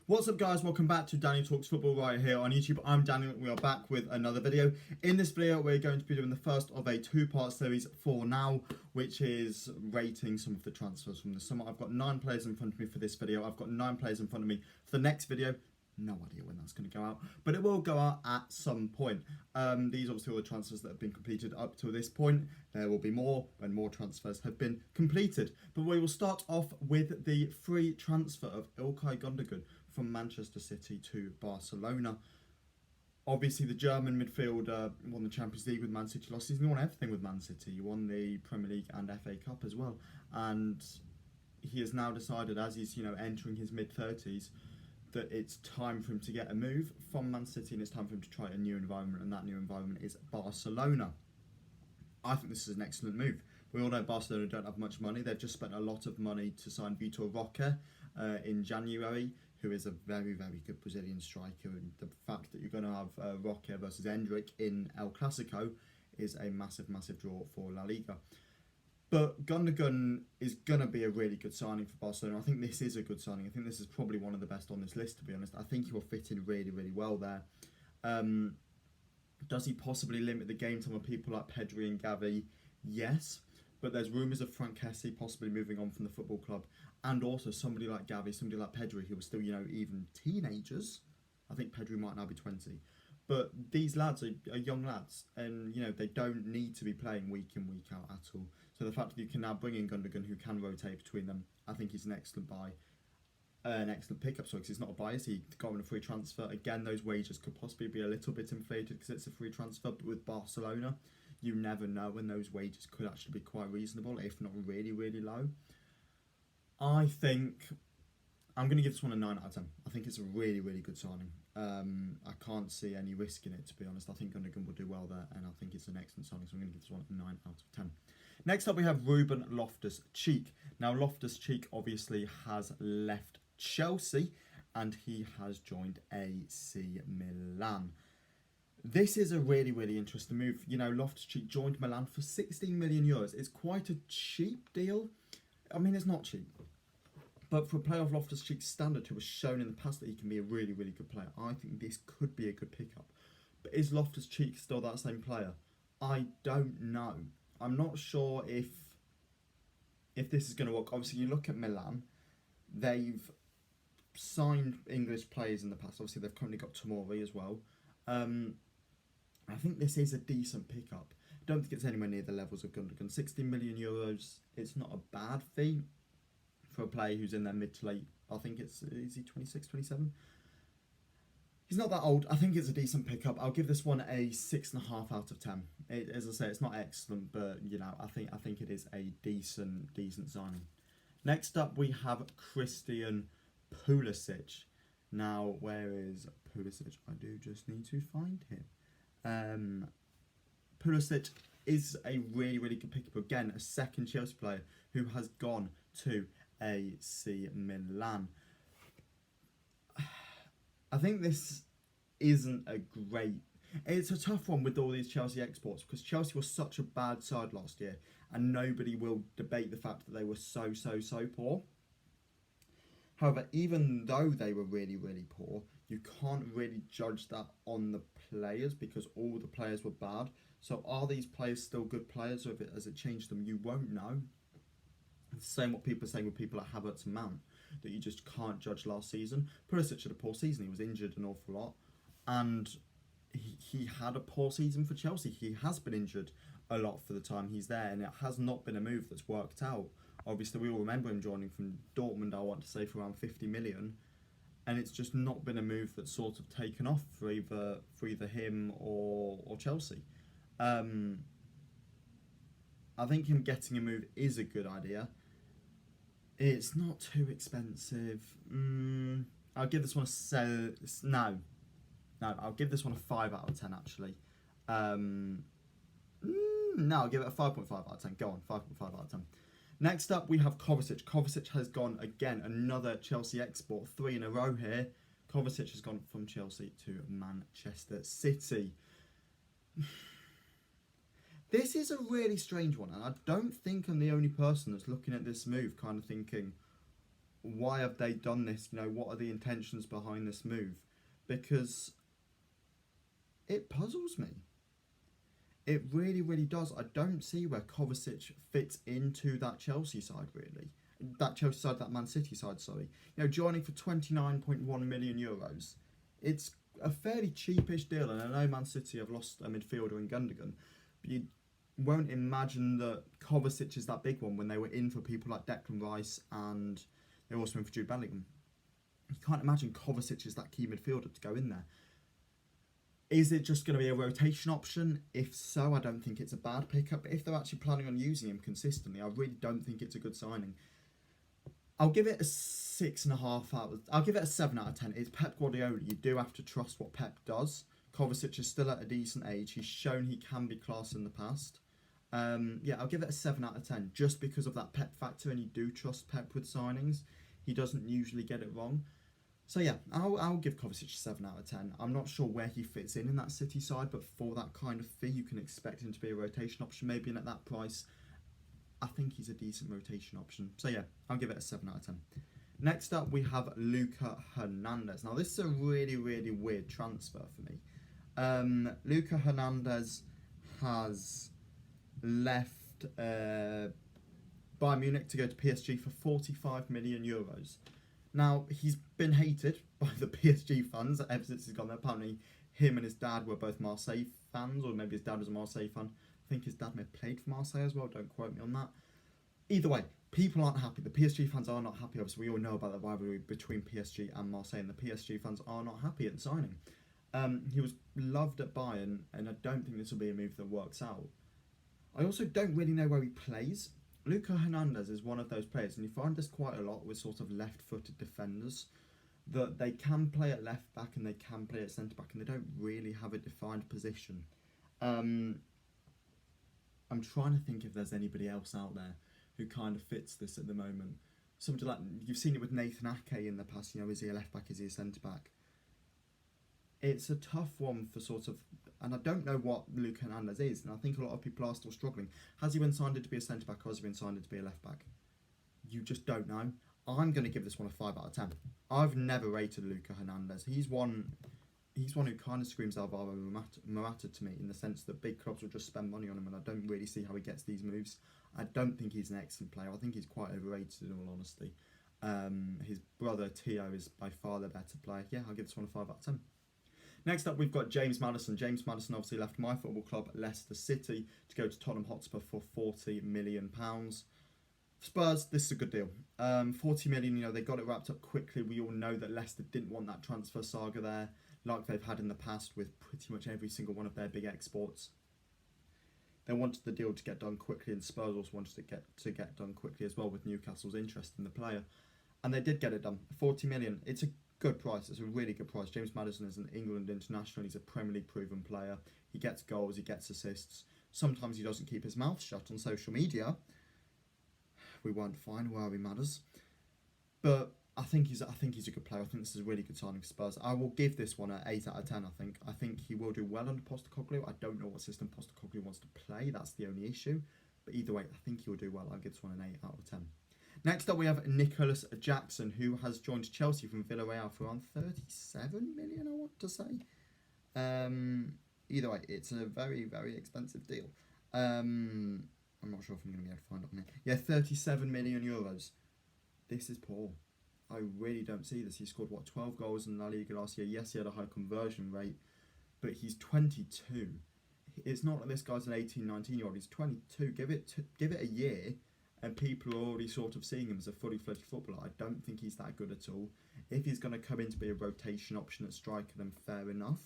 What's up guys, welcome back to Danny Talks Football right here on YouTube. I'm Daniel, we are back with another video. In this video we're going to be doing the first of a two-part series for now, which is rating some of the transfers from the summer. I've got 9 players in front of me for this video. I've got 9 players in front of me for the next video. No idea when that's going to go out, but it will go out at some point. These are obviously all the transfers that have been completed up to this point. There will be more when more transfers have been completed. But we will start off with the free transfer of İlkay Gündoğan from Manchester City to Barcelona. Obviously, the German midfielder won the Champions League with Man City last season. He won everything with Man City. He won the Premier League and FA Cup as well. And he has now decided, as he's entering his mid-30s, that it's time for him to get a move from Man City and it's time for him to try a new environment, and that new environment is Barcelona. I think this is an excellent move. We all know Barcelona don't have much money. They've just spent a lot of money to sign Vitor Roque in January, who is a very, very good Brazilian striker, and the fact that you're going to have Roque versus Endrick in El Clasico is a massive, massive draw for La Liga. But Gündoğan is going to be a really good signing for Barcelona. I think this is a good signing. I think this is probably one of the best on this list, to be honest. I think he will fit in really, really well there. Does he possibly limit the game time of people like Pedri and Gavi? Yes. But there's rumours of Frank Kessie possibly moving on from the football club. And also somebody like Gavi, somebody like Pedri, who are still, even teenagers. I think Pedri might now be 20. But these lads are young lads, and they don't need to be playing week in, week out at all. So the fact that you can now bring in Gündoğan, who can rotate between them, I think is an excellent buy, an excellent pickup. So because it's not a bias, he got him a free transfer. Again, those wages could possibly be a little bit inflated because it's a free transfer. But with Barcelona, you never know when those wages could actually be quite reasonable, if not really, really low. I think I'm going to give this one a 9 out of 10. I think it's a really, really good signing. I can't see any risk in it, to be honest. I think Gündoğan will do well there, and I think it's an excellent signing, so I'm going to give this one a 9 out of 10. Next up, we have Ruben Loftus-Cheek. Now, Loftus-Cheek obviously has left Chelsea, and he has joined AC Milan. This is a really, really interesting move. Loftus-Cheek joined Milan for 16 million euros. It's quite a cheap deal. I mean, it's not cheap. But for a player of Loftus-Cheek's standard, who has shown in the past that he can be a really, really good player, I think this could be a good pickup. But is Loftus-Cheek still that same player? I don't know. I'm not sure if this is going to work. Obviously, you look at Milan. They've signed English players in the past. Obviously, they've currently got Tomori as well. I think this is a decent pickup. I don't think it's anywhere near the levels of Gündoğan. 16 million euros, it's not a bad fee for a player who's in their mid to late. I think is he 26, 27? He's not that old. I think it's a decent pickup. I'll give this one a 6.5 out of 10. As I say, it's not excellent, but I think it is a decent signing. Next up, we have Christian Pulisic. Now, where is Pulisic? I do just need to find him. Pulisic is a really, really good pickup. Again, a second Chelsea player who has gone to AC Milan. I think this isn't a great... It's a tough one with all these Chelsea exports, because Chelsea was such a bad side last year, and nobody will debate the fact that they were so poor. However, even though they were really, really poor, you can't really judge that on the players, because all the players were bad. So are these players still good players, or has it changed them? You won't know. It's the same what people are saying with people like Havertz and Mount, that you just can't judge last season. Pulisic had a poor season. He was injured an awful lot, and he had a poor season for Chelsea. He has been injured a lot for the time he's there, and it has not been a move that's worked out. Obviously, we all remember him joining from Dortmund, I want to say, for around 50 million, and it's just not been a move that's sort of taken off for either him or Chelsea. I think him getting a move is a good idea. It's not too expensive. I'll give this one I'll give this one a 5 out of 10 actually. No, I'll give it a 5.5 out of 10. Go on, 5.5 out of 10. Next up, we have Kovacic. Kovacic has gone, again, another Chelsea export, 3 in a row here. Kovacic has gone from Chelsea to Manchester City. This is a really strange one, and I don't think I'm the only person that's looking at this move kind of thinking, why have they done this? You know, what are the intentions behind this move? Because it puzzles me. It really, really does. I don't see where Kovacic fits into that Chelsea side, really. That Chelsea side, that Man City side, sorry. You know, joining for 29.1 million euros. It's a fairly cheapish deal, and I know Man City have lost a midfielder in Gundogan, but you won't imagine that Kovacic is that big one when they were in for people like Declan Rice, and they were also in for Jude Bellingham. You can't imagine Kovacic is that key midfielder to go in there. Is it just going to be a rotation option? If so, I don't think it's a bad pickup. But if they're actually planning on using him consistently, I really don't think it's a good signing. I'll give it a 6.5 out of... I'll give it a 7 out of 10. It's Pep Guardiola. You do have to trust what Pep does. Kovacic is still at a decent age. He's shown he can be class in the past. Yeah, I'll give it a 7 out of 10 just because of that Pep factor, and you do trust Pep with signings. He doesn't usually get it wrong. So yeah, I'll give Kovacic a 7 out of 10. I'm not sure where he fits in that City side, but for that kind of fee, you can expect him to be a rotation option. Maybe, and at that price, I think he's a decent rotation option. So yeah, I'll give it a 7 out of 10. Next up, we have Lucas Hernandez. Now, this is a really, really weird transfer for me. Lucas Hernandez has left Bayern Munich to go to PSG for 45 million euros. Now, he's been hated by the PSG fans ever since he's gone there. Apparently, him and his dad were both Marseille fans, or maybe his dad was a Marseille fan. I think his dad may have played for Marseille as well, don't quote me on that. Either way, people aren't happy. The PSG fans are not happy. Obviously, we all know about the rivalry between PSG and Marseille, and the PSG fans are not happy at the signing. He was loved at Bayern, and I don't think this will be a move that works out. I also don't really know where he plays. Lucas Hernandez is one of those players, and you find this quite a lot with sort of left-footed defenders, that they can play at left back and they can play at centre back, and they don't really have a defined position. I'm trying to think if there's anybody else out there who kind of fits this at the moment. Somebody like, you've seen it with Nathan Ake in the past. You know, is he a left back? Is he a centre back? It's a tough one for sort of, and I don't know what Lucas Hernandez is, and I think a lot of people are still struggling. Has he been signed to be a centre back, or has he been signed to be a left back? You just don't know. I'm going to give this one a 5 out of 10. I've never rated Lucas Hernandez. He's one who kind of screams Alvaro Morata to me, in the sense that big clubs will just spend money on him, and I don't really see how he gets these moves. I don't think he's an excellent player. I think he's quite overrated, in all honesty. His brother Tio is by far the better player. Yeah, I'll give this one a 5 out of 10. Next up, we've got James Maddison. James Maddison obviously left my football club, Leicester City, to go to Tottenham Hotspur for £40 million. Spurs, this is a good deal. 40 million, you know, they got it wrapped up quickly. We all know that Leicester didn't want that transfer saga there, like they've had in the past with pretty much every single one of their big exports. They wanted the deal to get done quickly, and Spurs also wanted to get done quickly as well, with Newcastle's interest in the player. And they did get it done. 40 million. It's a good price. It's a really good price. James Maddison is an England international. He's a Premier League proven player. He gets goals. He gets assists. Sometimes he doesn't keep his mouth shut on social media. We won't find where he matters. But I think he's a good player. I think this is a really good signing for Spurs. I will give this one an 8 out of 10, I think he will do well under Postecoglou. I don't know what system Postecoglou wants to play. That's the only issue. But either way, I think he will do well. I'll give this one an 8 out of 10. Next up, we have Nicholas Jackson, who has joined Chelsea from Villarreal for around 37 million, I want to say. Either way, it's a very, very expensive deal. I'm not sure if I'm going to be able to find it on here. Yeah, 37 million euros. This is poor. I really don't see this. He scored, 12 goals in La Liga last year. Yes, he had a high conversion rate, but he's 22. It's not like this guy's an 18, 19-year-old. He's 22. Give it a year, and people are already sort of seeing him as a fully fledged footballer. I don't think he's that good at all. If he's going to come in to be a rotation option at striker, then fair enough.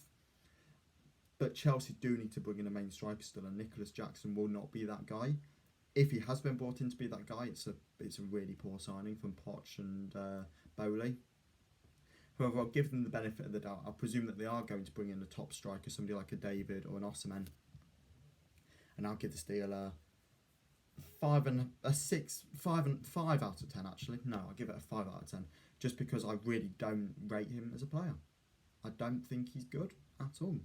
But Chelsea do need to bring in a main striker still, and Nicholas Jackson will not be that guy. If he has been brought in to be that guy, it's a really poor signing from Poch and Bowley. However, I'll give them the benefit of the doubt. I presume that they are going to bring in a top striker, somebody like a David or an Osimhen. And I'll give this deal a 5 out of 10 actually. No, I'll give it a 5 out of 10. Just because I really don't rate him as a player. I don't think he's good at all.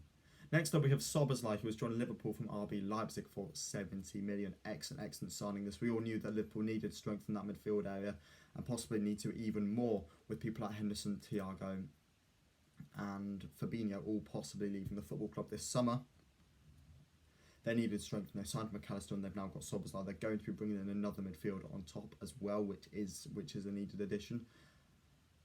Next up, we have Szoboszlai, who has joined Liverpool from RB Leipzig for 70 million. Excellent signing this. We all knew that Liverpool needed strength in that midfield area and possibly need to even more with people like Henderson, Thiago and Fabinho all possibly leaving the football club this summer. They needed strength and they signed McAllister and they've now got Szoboszlai. They're going to be bringing in another midfielder on top as well, which is a needed addition.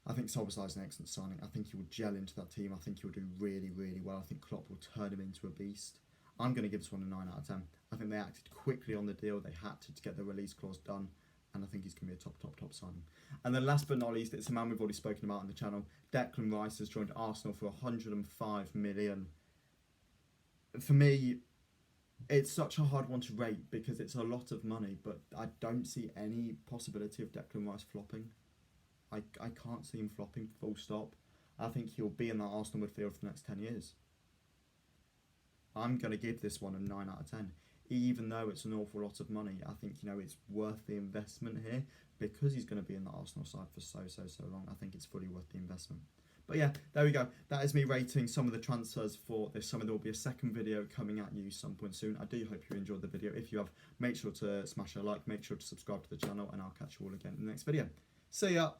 I think Szoboszlai is an excellent signing. I think he will gel into that team. I think he will do really well. I think Klopp will turn him into a beast. I'm going to give this one a 9 out of 10. I think they acted quickly on the deal. They had to get the release clause done. And I think he's going to be a top signing. And then last but not least, it's a man we've already spoken about on the channel. Declan Rice has joined Arsenal for 105 million. For me, it's such a hard one to rate because it's a lot of money, but I don't see any possibility of Declan Rice flopping. I can't see him flopping, full stop. I think he'll be in that Arsenal midfield for the next 10 years. I'm going to give this one a 9 out of 10. Even though it's an awful lot of money, I think, it's worth the investment here because he's going to be in the Arsenal side for so long. I think it's fully worth the investment. But yeah, there we go. That is me rating some of the transfers for this summer. There will be a second video coming at you some point soon. I do hope you enjoyed the video. If you have, make sure to smash a like, make sure to subscribe to the channel, and I'll catch you all again in the next video. See ya!